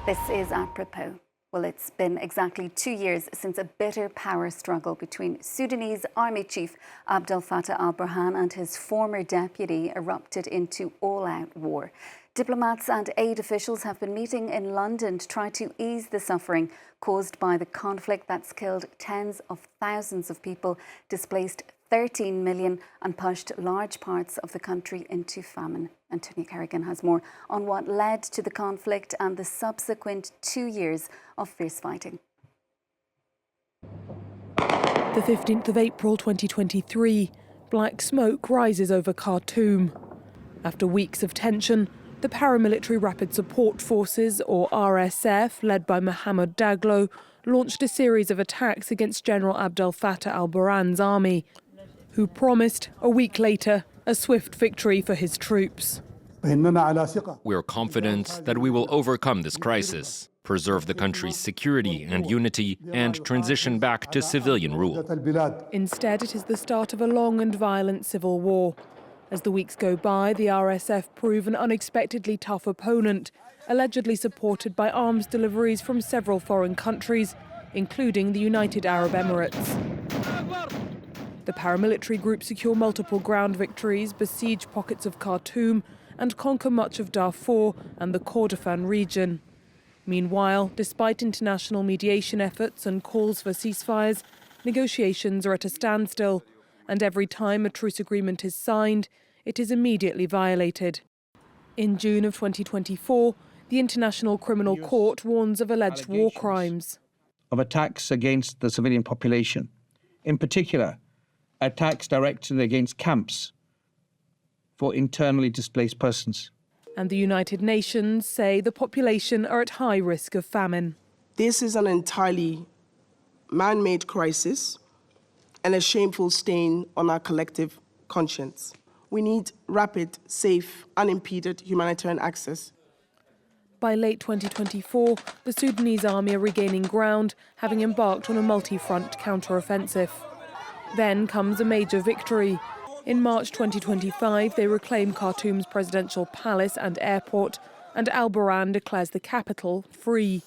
This is apropos. Well, it's been exactly 2 years since a bitter power struggle between Sudanese Army Chief Abdel Fattah al-Burhan and his former deputy erupted into all-out war. Diplomats and aid officials have been meeting in London to try to ease the suffering caused by the conflict that's killed tens of thousands of people, displaced 13 million and pushed large parts of the country into famine. Antonia Kerrigan has more on what led to the conflict and the subsequent 2 years of fierce fighting. The 15th of April 2023, black smoke rises over Khartoum. After weeks of tension, the paramilitary Rapid Support Forces, or RSF, led by Mohamed Daglo, launched a series of attacks against General Abdel Fattah al-Burhan's army, who promised, a week later, a swift victory for his troops. We are confident that we will overcome this crisis, preserve the country's security and unity, and transition back to civilian rule. Instead, it is the start of a long and violent civil war. As the weeks go by, the RSF prove an unexpectedly tough opponent, allegedly supported by arms deliveries from several foreign countries, including the United Arab Emirates. The paramilitary group secure multiple ground victories, besiege pockets of Khartoum, and conquer much of Darfur and the Kordofan region. Meanwhile, despite international mediation efforts and calls for ceasefires, negotiations are at a standstill, and every time a truce agreement is signed, it is immediately violated. In June of 2024, the International Criminal Court warns of alleged war crimes. Of attacks against the civilian population, in particular, attacks directed against camps for internally displaced persons. And the United Nations say the population are at high risk of famine. This is an entirely man-made crisis and a shameful stain on our collective conscience. We need rapid, safe, unimpeded humanitarian access. By late 2024, the Sudanese army are regaining ground, having embarked on a multi-front counteroffensive. Then comes a major victory. In March 2025, they reclaim Khartoum's presidential palace and airport, and al-Burhan declares the capital free.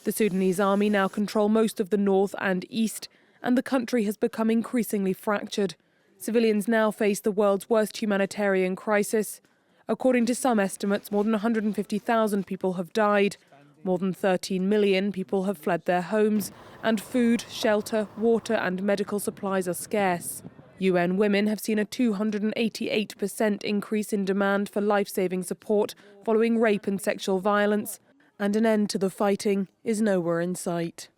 The Sudanese army now control most of the north and east, and the country has become increasingly fractured. Civilians now face the world's worst humanitarian crisis. According to some estimates, more than 150,000 people have died. More than 13 million people have fled their homes, and food, shelter, water and medical supplies are scarce. UN Women have seen a 288% increase in demand for life-saving support following rape and sexual violence, and an end to the fighting is nowhere in sight.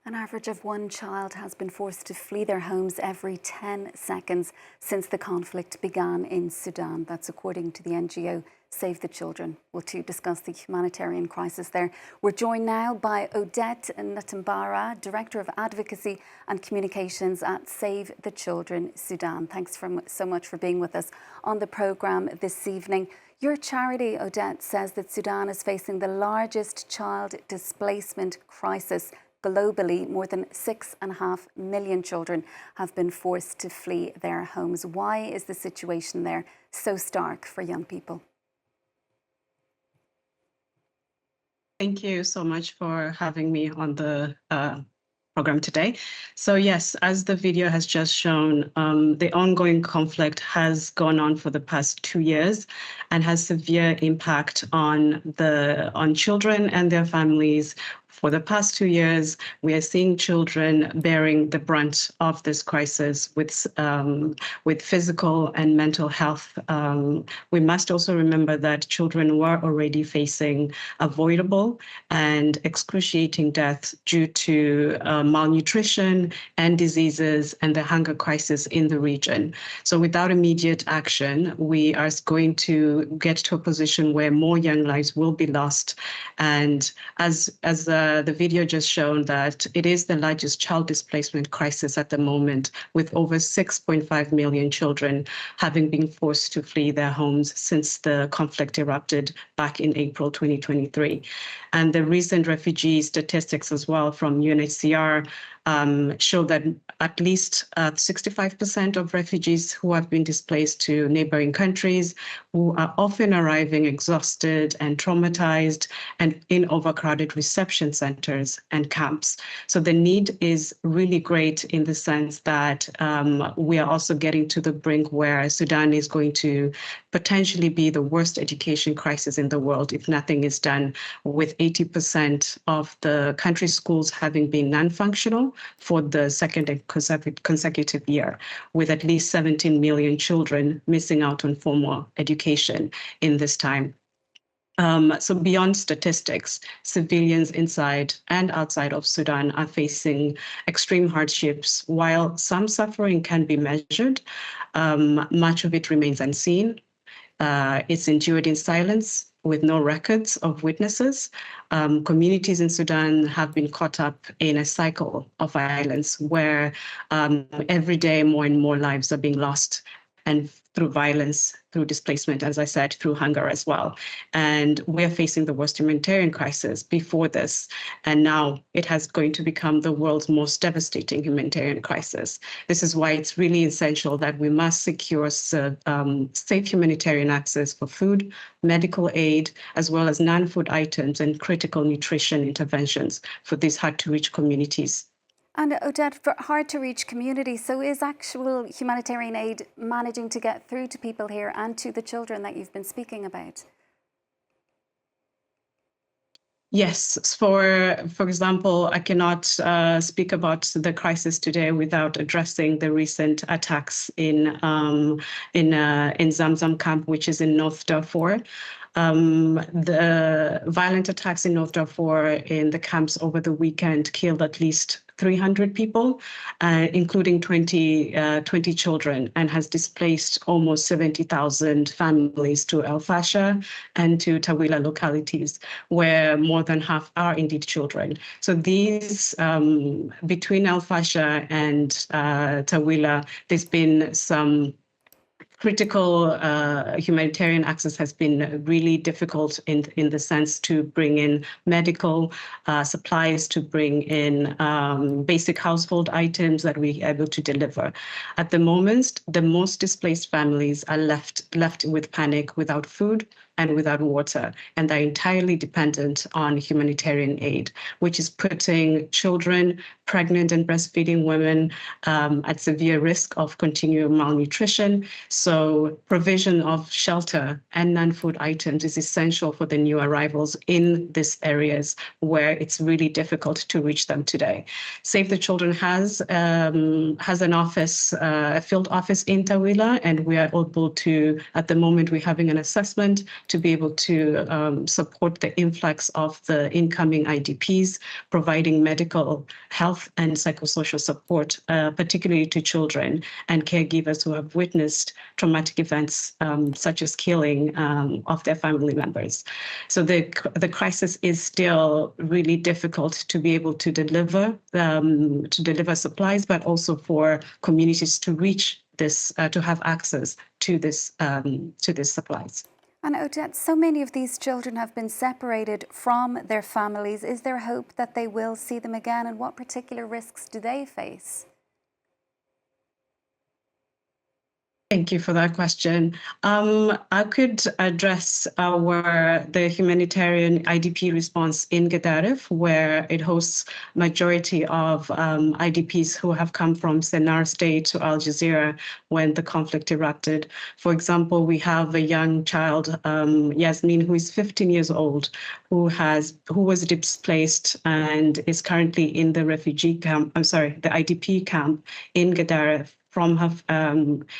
An average of one child has been forced to flee their homes every 10 seconds since the conflict began in Sudan. That's according to the NGO Save the Children. Well, to discuss the humanitarian crisis there, we're joined now by Odette Ntambara, Director of Advocacy and Communications at Save the Children Sudan. Thanks so much for being with us on the programme this evening. Your charity, Odette, says that Sudan is facing the largest child displacement crisis globally. More than 6.5 million children have been forced to flee their homes. Why is the situation there so stark for young people? Thank you so much for having me on the program today. So yes, as the video has just shown, the ongoing conflict has gone on for the past 2 years and has severe impact on children and their families. For the past 2 years, we are seeing children bearing the brunt of this crisis with physical and mental health. We must also remember that children were already facing avoidable and excruciating deaths due to malnutrition and diseases and the hunger crisis in the region. So without immediate action, we are going to get to a position where more young lives will be lost. And as the video just shown, that it is the largest child displacement crisis at the moment, with over 6.5 million children having been forced to flee their homes since the conflict erupted back in April 2023. And the recent refugee statistics as well from UNHCR show that at least 65% of refugees who have been displaced to neighboring countries, who are often arriving exhausted and traumatized and in overcrowded reception centers and camps. So the need is really great in the sense that we are also getting to the brink where Sudan is going to potentially be the worst education crisis in the world if nothing is done, with 80% of the country's schools having been non-functional for the second consecutive year, with at least 17 million children missing out on formal education in this time. So beyond statistics, civilians inside and outside of Sudan are facing extreme hardships. While some suffering can be measured, much of it remains unseen. It's endured in silence with no records of witnesses. Communities in Sudan have been caught up in a cycle of violence where every day more and more lives are being lost, and through violence, through displacement, as I said, through hunger as well. And we're facing the worst humanitarian crisis before this. And now it has going to become the world's most devastating humanitarian crisis. This is why it's really essential that we must secure safe humanitarian access for food, medical aid, as well as non-food items and critical nutrition interventions for these hard-to-reach communities. And Odette, for hard-to-reach communities, so is actual humanitarian aid managing to get through to people here and to the children that you've been speaking about? Yes, for example, I cannot speak about the crisis today without addressing the recent attacks in Zamzam camp, which is in North Darfur. The violent attacks in North Darfur in the camps over the weekend killed at least 300 people, including 20 children, and has displaced almost 70,000 families to El Fasher and to Tawila localities, where more than half are indeed children. So these, between El Fasher and Tawila, there's been some critical humanitarian access has been really difficult in the sense to bring in medical supplies, to bring in basic household items that we're able to deliver. At the moment, the most displaced families are left with panic, without food and without water, and they're entirely dependent on humanitarian aid, which is putting children, pregnant and breastfeeding women at severe risk of continual malnutrition. So provision of shelter and non-food items is essential for the new arrivals in these areas where it's really difficult to reach them today. Save the Children has an office, a field office in Tawila, and we are able to, at the moment, we're having an assessment to be able to support the influx of the incoming IDPs, providing medical, health, and psychosocial support, particularly to children and caregivers who have witnessed traumatic events such as killing of their family members. So the crisis is still really difficult to be able to deliver supplies, but also for communities to reach this, to have access to this supplies. And Odette, so many of these children have been separated from their families. Is there hope that they will see them again, and what particular risks do they face? Thank you for that question. I could address the humanitarian IDP response in Gedaref, where it hosts majority of IDPs who have come from Sennar State to Al Jazeera when the conflict erupted. For example, we have a young child, Yasmin, who is 15 years old, who was displaced and is currently in the the IDP camp in Gedaref.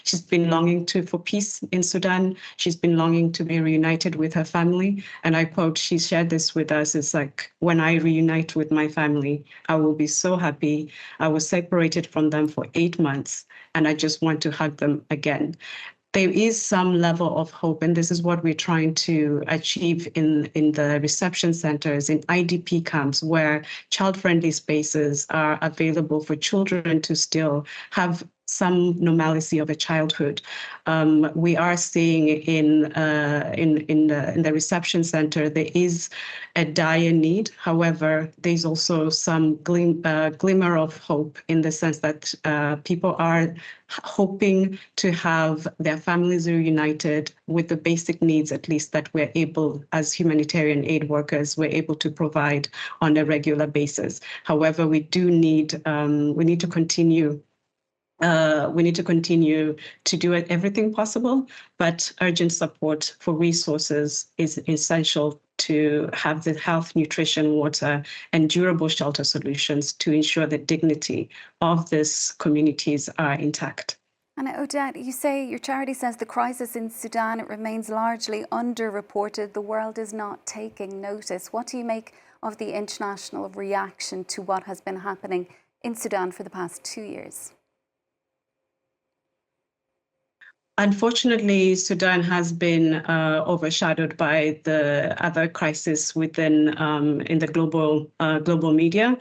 She's been longing for peace in Sudan. She's been longing to be reunited with her family. And I quote, she shared this with us, it's like, when I reunite with my family, I will be so happy. I was separated from them for 8 months, and I just want to hug them again. There is some level of hope, and this is what we're trying to achieve in the reception centers, in IDP camps, where child-friendly spaces are available for children to still have some normalcy of a childhood. We are seeing in the reception center there is a dire need. However, there's also some glimmer of hope in the sense that people are hoping to have their families reunited with the basic needs, at least, that we're able, as humanitarian aid workers, we're able to provide on a regular basis. However, we need to continue. We need to continue to do everything possible, but urgent support for resources is essential to have the health, nutrition, water, and durable shelter solutions to ensure the dignity of these communities are intact. And Odette, you say your charity says the crisis in Sudan, it remains largely underreported. The world is not taking notice. What do you make of the international reaction to what has been happening in Sudan for the past 2 years? Unfortunately, Sudan has been overshadowed by the other crises within in the global media.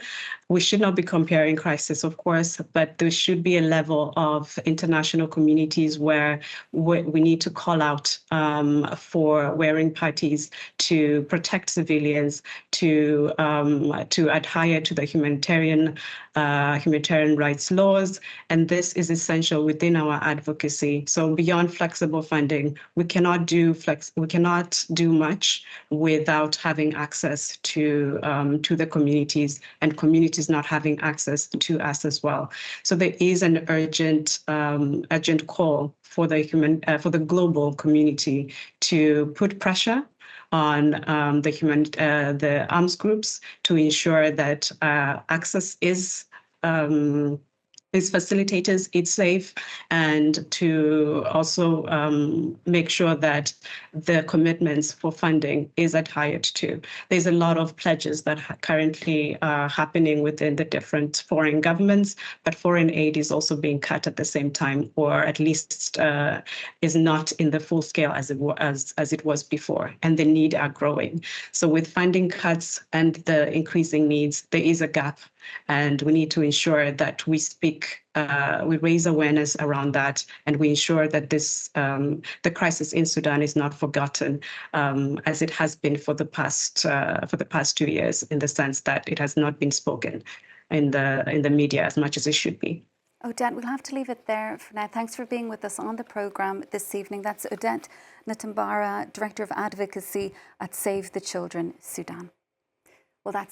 We should not be comparing crises, of course, but there should be a level of international communities where we need to call out for warring parties to protect civilians, to adhere to the humanitarian rights laws, and this is essential within our advocacy. So beyond flexible funding, we cannot do much without having access to the communities, and communities not having access to us as well. So there is an urgent call for the global community to put pressure on the arms groups to ensure that access is facilitators, it's safe, and to also make sure that the commitments for funding is adhered to. There's a lot of pledges that currently are happening within the different foreign governments, but foreign aid is also being cut at the same time, or at least is not in the full scale as it was before, and the need are growing. So with funding cuts and the increasing needs, there is a gap. And we need to ensure that we raise awareness around that, and we ensure that the crisis in Sudan is not forgotten, as it has been for the past 2 years, in the sense that it has not been spoken in the media as much as it should be. Odette, we'll have to leave it there for now. Thanks for being with us on the programme this evening. That's Odette Ntambara, Director of Advocacy at Save the Children Sudan. Well, that's